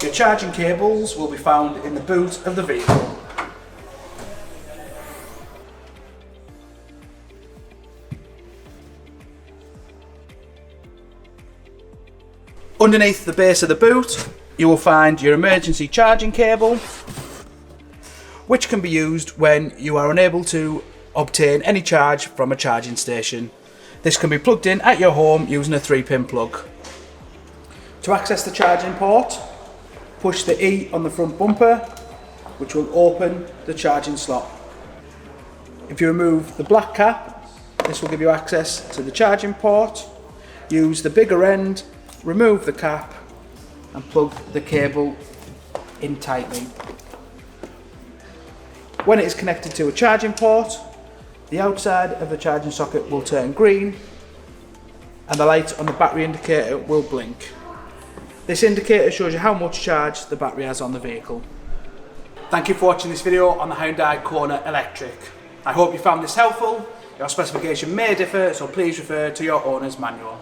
Your charging cables will be found in the boot of the vehicle. Underneath the base of the boot, you will find your emergency charging cable, which can be used when you are unable to obtain any charge from a charging station. This can be plugged in at your home using a 3-pin plug. To access the charging port, push the E on the front bumper, which will open the charging slot. If you remove the black cap, this will give you access to the charging port. Use the bigger end, remove the cap and plug the cable in tightly. When it is connected to a charging port, the outside of the charging socket will turn green and the light on the battery indicator will blink. This indicator shows you how much charge the battery has on the vehicle. Thank you for watching this video on the Hyundai Kona Electric. I hope you found this helpful. Your specification may differ, so please refer to your owner's manual.